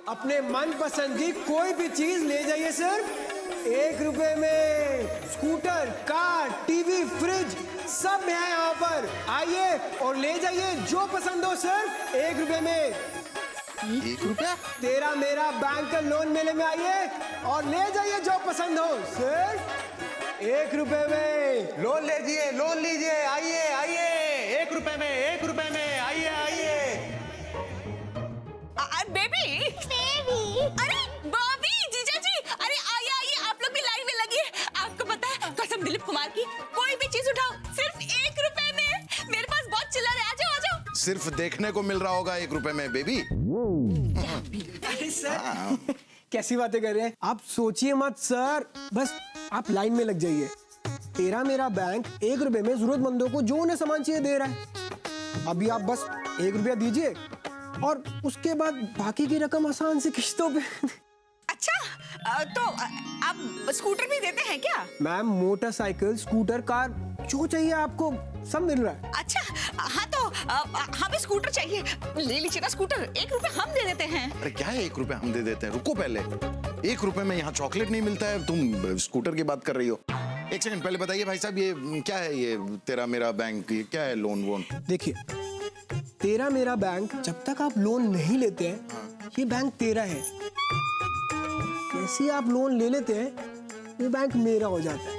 अपने मनपसंद की कोई भी चीज ले जाइए सर, 1 रुपए में। स्कूटर, कार, टीवी, फ्रिज सब है यहाँ पर। आइए और ले जाइए जो पसंद हो सर, 1 रुपए में। 1 रुपया? तेरा मेरा बैंक का लोन मेले में आइए और ले जाइए जो पसंद हो सर, 1 रुपए में। लोन लीजिए, आइए आइए, 1 रुपए में, 1 रुपए में, आइए आइए। बेबी अरे बॉबी, जीजा जी, अरे आइए आइए, आप लोग भी लाइन में लगिए। आपको पता है कसम दिलीप कुमार की, कोई भी चीज उठाओ सिर्फ 1 रुपए में। मेरे पास बहुत चिल्लर है, आ जाओ आ जाओ। सिर्फ देखने को मिल रहा होगा 1 रुपए में बेबी। अरे सर कैसी बातें कर रहे हैं आप, सोचिए मत सर, बस आप लाइन में लग जाइए। तेरा मेरा बैंक 1 रुपए में जरूरतमंदों को जो उन्हें सामान चाहिए दे रहा है। अभी आप बस 1 रुपया दीजिए और उसके बाद बाकी की रकम आसान से किश्तों पे। अच्छा तो आप स्कूटर भी देते हैं क्या? मैम मोटरसाइकिल, स्कूटर, कार जो चाहिए आपको सब मिल रहा है। अच्छा हाँ तो हमें स्कूटर चाहिए, ले लीजिए ना स्कूटर, 1 रुपए हम दे देते हैं। अरे क्या है 1 रुपया हम दे देते हैं? रुको पहले, 1 रुपए में यहाँ चॉकलेट नहीं मिलता है, तुम स्कूटर की बात कर रही हो। एक सेकंड पहले बताइए भाई साहब, ये क्या है, ये तेरा मेरा बैंक, ये क्या है लोन वोन? देखिए तेरा मेरा बैंक, जब तक आप लोन नहीं लेते हैं ये बैंक तेरा है। जैसे ही आप लोन ले लेते हैं ये बैंक मेरा हो जाता है।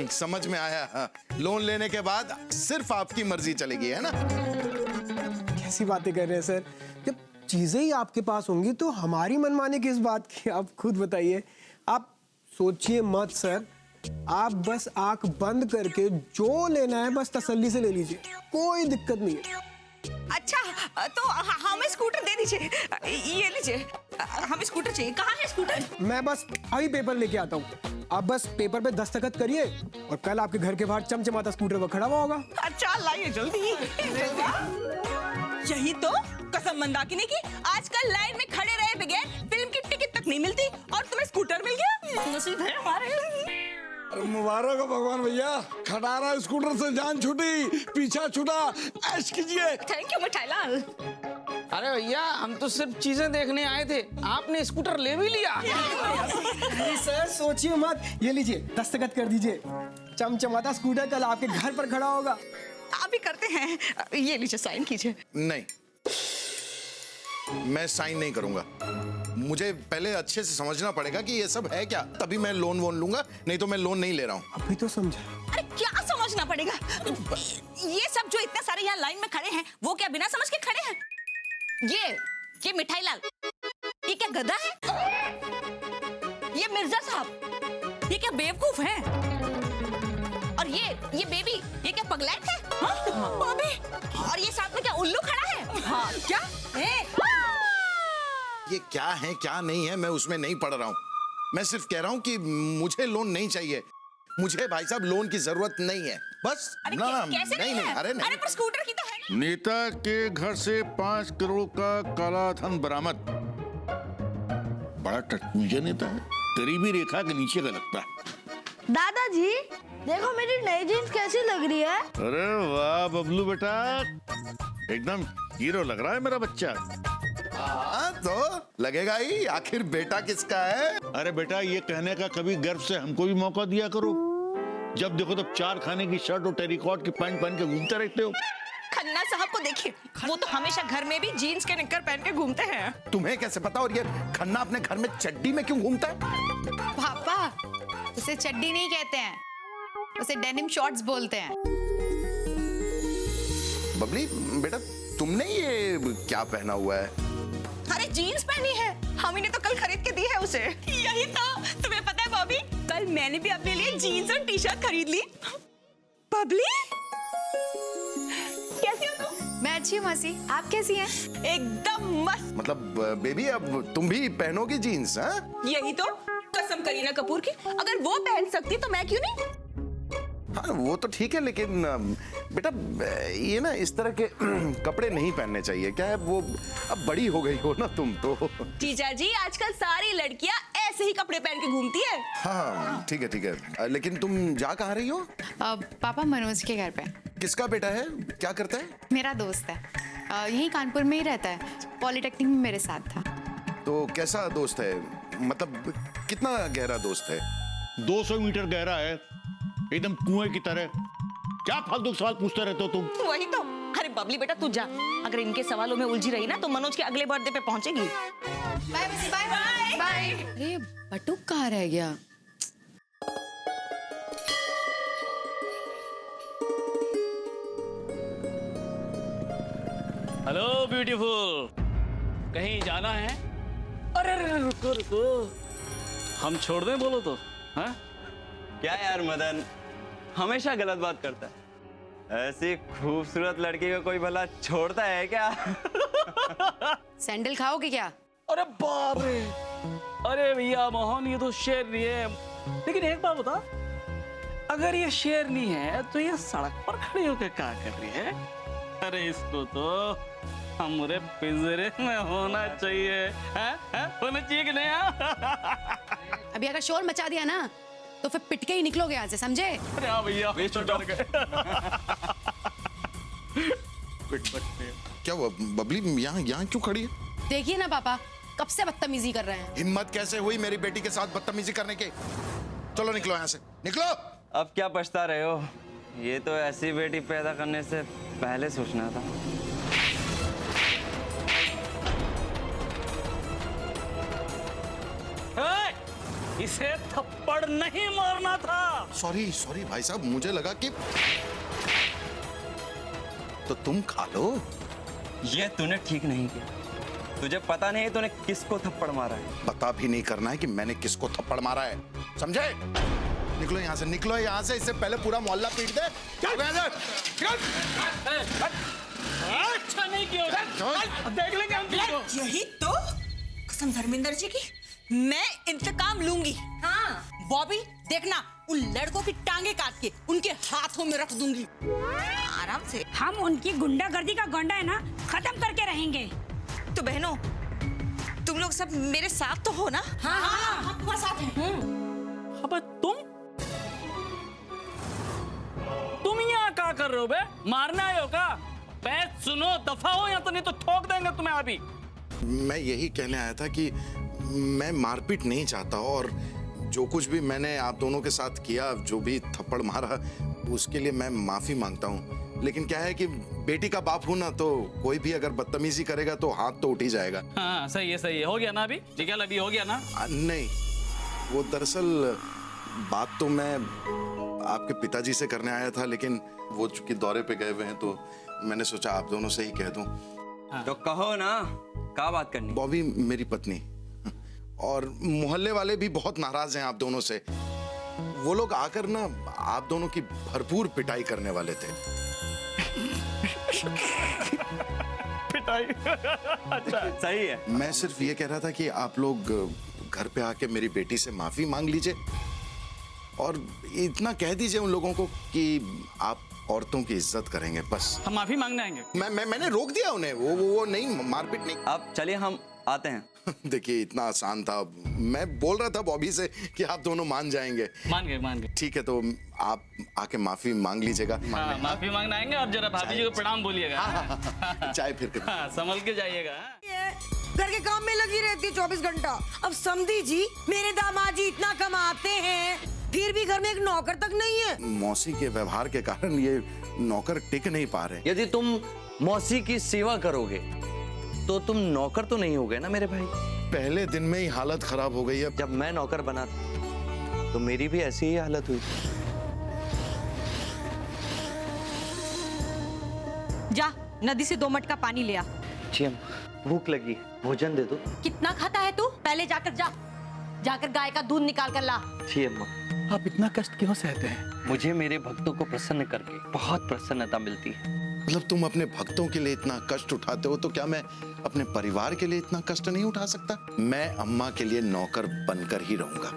समझ में आया। लोन लेने के बाद सिर्फ आपकी मर्जी चलेगी, है ना? कैसी बातें कर रहे हैं सर, जब चीजें ही आपके पास होंगी तो हमारी मनमानी किस बात की, आप खुद बताइए। आप सोचिए मत सर, आप बस आंख बंद करके जो लेना है बस तसल्ली से ले लीजिए, कोई दिक्कत नहीं है। अच्छा तो हमें स्कूटर दे दीजिए, ये लीजिए, हमें स्कूटर चाहिए। कहाँ है स्कूटर? मैं बस अभी पेपर लेके आता हूँ, आप बस पेपर पे दस्तखत करिए और कल आपके घर के बाहर चमचमाता स्कूटर पर खड़ा हुआ होगा। अच्छा लाइए जल्दी। यही तो कसम मंदाकिनी की, आजकल लाइन में खड़े रहे बगैर फिल्म की टिकट तक नहीं मिलती और तुम्हें स्कूटर मिल गया, नसीब है हमारे। मुबारक हो भगवान भैया, खटारा स्कूटर से जान छूटी, पीछा छूटा, ऐश कीजिए। Thank you Mithailal. अरे भैया हम तो सिर्फ चीजें देखने आए थे, आपने स्कूटर ले भी लिया। अरे सर सोचिए मत, ये लीजिए दस्तखत कर दीजिए, चमचमाता स्कूटर कल आपके घर पर खड़ा होगा। आप भी करते हैं, ये लीजिए साइन कीजिए। नहीं, मैं साइन नहीं करूंगा। मुझे पहले अच्छे से समझना पड़ेगा कि ये सब है क्या, तभी मैं लोन वोन लूंगा, नहीं तो मैं लोन नहीं ले रहा हूँ। अभी तो समझा। अरे क्या समझना पड़ेगा, ये सब जो इतने सारे यहाँ लाइन में खड़े हैं वो क्या बिना समझ के खड़े हैं? ये मिठाईलाल, ये क्या गधा है? ये मिर्जा साहब, ये क्या बेवकूफ है? और ये बेबी, ये क्या पगलैट है? बॉबी, और ये साथ में क्या उल्लू खड़ा है? हाँ क्या है? ये क्या है क्या नहीं है मैं उसमें नहीं पढ़ रहा हूँ, मैं सिर्फ कह रहा हूँ कि मुझे लोन नहीं चाहिए, मुझे भाई साहब लोन की जरूरत नहीं है, बस। अरे ना कैसे नहीं है? अरे नहीं। अरे पर स्कूटर की तो है ना। नेता के घर से 5 करोड़ का काला धन बरामद। बड़ा टटपूजा नेता है, गरीबी रेखा के नीचे का लगता है। दादाजी देखो मेरी नई जीन्स कैसी लग रही है। अरे वाह बबलू बेटा, एकदम हीरो लग रहा है मेरा बच्चा। हाँ तो लगेगा ही, आखिर बेटा किसका है? अरे बेटा ये कहने का कभी गर्व से हमको भी मौका दिया करो, जब देखो तब 4 खाने की शर्ट और टेरिकॉट की पैंट पहन के घूमते रहते हो। खन्ना साहब को देखिए, वो तो हमेशा घर में भी जीन्स के निक्कर पहन के घूमते हैं। तुम्हें कैसे पता? और ये खन्ना अपने घर में चड्डी में क्यों घूमता है? पापा उसे चड्डी नहीं कहते हैं, उसे डेनिम शॉर्ट्स बोलते हैं। बबली बेटा तुमने ये क्या पहना हुआ है? अरे जीन्स पहनी है, हमी ने तो कल खरीद के दी है उसे। यही तो, तुम्हें पता है बॉबी, कल मैंने भी अपने लिए जीन्स और टी शर्ट खरीद ली। बबली कैसी हो तुम? मैं अच्छी हूँ मौसी, आप कैसी हैं? एकदम मस्त। मतलब बेबी अब तुम भी पहनोगे जीन्स? हाँ यही तो कसम करीना कपूर की, अगर वो पहन सकती तो मैं क्यों नहीं? हाँ वो तो ठीक है, लेकिन बेटा ये ना इस तरह के कपड़े नहीं पहनने चाहिए। क्या है वो, अब बड़ी हो गई हो ना तुम तो। जीजा जी आजकल सारी लड़कियां ऐसे ही कपड़े पहन के घूमती है। हाँ ठीक है, लेकिन तुम जा कहाँ रही हो? पापा मनोज के घर पे। किसका बेटा है, क्या करता है? मेरा दोस्त है। यहीं कानपुर में ही रहता है, पॉलिटेक्निक में मेरे साथ था। तो कैसा दोस्त है, मतलब कितना गहरा दोस्त है? 200 मीटर गहरा है, एकदम कुएं की तरह। क्या फालतू सवाल पूछते रहते हो तुम? वही तो। अरे बबली बेटा तू जा, अगर इनके सवालों में उलझी रही ना तो मनोज के अगले बर्थडे पे पहुंचेगी। Bye bye bye bye. अरे बटुक कहाँ रह गया? हेलो ब्यूटीफुल, कहीं जाना है? अरे अरे रुको रुको, हम छोड़ दें बोलो तो? हाँ? क्या यार मदन, हमेशा गलत बात करता है। ऐसी खूबसूरत लड़की को कोई भला छोड़ता है क्या? सैंडल खाओगे क्या? अरे बाप रे, अरे भैया मोहन ये तो शेरनी है। लेकिन एक बात बता, अगर ये शेरनी है तो ये सड़क पर खड़ी होकर क्या कर रही है? अरे इसको तो हमारे पिंजरे में होना चाहिए। होना चाहिए कि नहीं? अभी अगर शोर मचा दिया ना तो फिर पिट के ही निकलोगे यहाँ से, समझे? अरे हाँ भैया, क्या हुआ बबली, यहाँ क्यों खड़ी है? देखिए ना पापा, कब से बदतमीजी कर रहे हैं। हिम्मत कैसे हुई मेरी बेटी के साथ बदतमीजी करने के? चलो निकलो यहाँ से, निकलो। अब क्या पछता रहे हो? ये तो ऐसी बेटी पैदा करने से पहले सोचना था। इसे थप्पड़ नहीं मारना था। सॉरी भाई साहब, मुझे लगा कि तो तुम खा लो। ये तूने ठीक नहीं किया। तुझे पता नहीं है तूने किसको थप्पड़ मारा है। पता भी नहीं करना है कि मैंने किसको थप्पड़ मारा है, समझे? निकलो यहाँ से, निकलो यहाँ से, इससे पहले पूरा मोहल्ला पीट दे। अच्छा नहीं किया, देख लेंगे हम तुमको। यही तो कसम धर्मेंद्र जी की, मैं इंतकाम लूंगी। हाँ बॉबी देखना, उन लड़कों की टांगे काट के उनके हाथों में रख दूंगी आराम से। हम उनकी गुंडागर्दी का गोंडा है ना खत्म करके रहेंगे। तो बहनों तुम लोग सब मेरे साथ तो हो ना? हाँ हम तुम्हारे साथ हैं। अबे तुम यहाँ क्या कर रहे हो बे? मारना आए हो का? बे सुनो, दफा हो या तो नहीं तो ठोक देंगे तुम्हें अभी। मैं यही कहने आया था कि मैं मारपीट नहीं चाहता, और जो कुछ भी मैंने आप दोनों के साथ किया, जो भी थप्पड़ मारा, उसके लिए मैं माफी मांगता हूँ। लेकिन क्या है कि बेटी का बाप हूं ना, तो कोई भी अगर बदतमीजी करेगा तो हाथ तो उठ ही जाएगा। हाँ सही है, हो गया ना अभी? निकल अभी, हो गया ना? नहीं, वो दरअसल बात तो मैं आपके पिताजी से करने आया था, लेकिन वो चूंकि दौरे पे गए हुए हैं तो मैंने सोचा आप दोनों से ही कह दूं। तो कहो ना, क्या बात करनी? बॉबी मेरी पत्नी, और मोहल्ले वाले भी बहुत नाराज हैं आप दोनों से। वो लोग आकर ना आप दोनों की भरपूर पिटाई करने वाले थे। पिटाई? अच्छा सही है। मैं सिर्फ ये कह रहा था कि आप लोग घर पे आके मेरी बेटी से माफी मांग लीजिए, और इतना कह दीजिए उन लोगों को कि आप औरतों की इज्जत करेंगे, बस। हम माफी मांगने आएंगे। मैंने रोक दिया उन्हें, वो नहीं, मारपीट नहीं। अब चलिए हम आते हैं। देखिए इतना आसान था, मैं बोल रहा था बॉबी से कि आप दोनों मान जाएंगे। मान गए। ठीक है, तो आप आके माफी मांग लीजिएगा। हाँ, माफी मांगने आएंगे, और जरा भाभी जी को प्रणाम बोलिएगा। चाय फिर हाँ, संभल के जाइएगा। घर के काम में लगी रहती है 24 घंटा। अब समझी जी, मेरे दामाद जी इतना कमाते हैं, फिर भी घर में एक नौकर तक नहीं है। मौसी के व्यवहार के कारण ये नौकर टिक नहीं पा रहे। यदि तुम मौसी की सेवा करोगे तो तुम नौकर तो नहीं होगे ना मेरे भाई? पहले दिन में ही हालत खराब हो गई है। जब मैं नौकर बना तो मेरी भी ऐसी ही हालत हुई। जा नदी से 2 मटका पानी ले आ। जी भूख लगी, भोजन दे दो। कितना खाता है तू? पहले जाकर गाय का दूध निकाल कर ला। जी अम्मा। आप इतना कष्ट क्यों सहते हैं? मुझे मेरे भक्तों को प्रसन्न करके बहुत प्रसन्नता मिलती है। मतलब तुम अपने भक्तों के लिए इतना कष्ट उठाते हो, तो क्या मैं अपने परिवार के लिए इतना कष्ट नहीं उठा सकता? मैं अम्मा के लिए नौकर बनकर ही रहूंगा।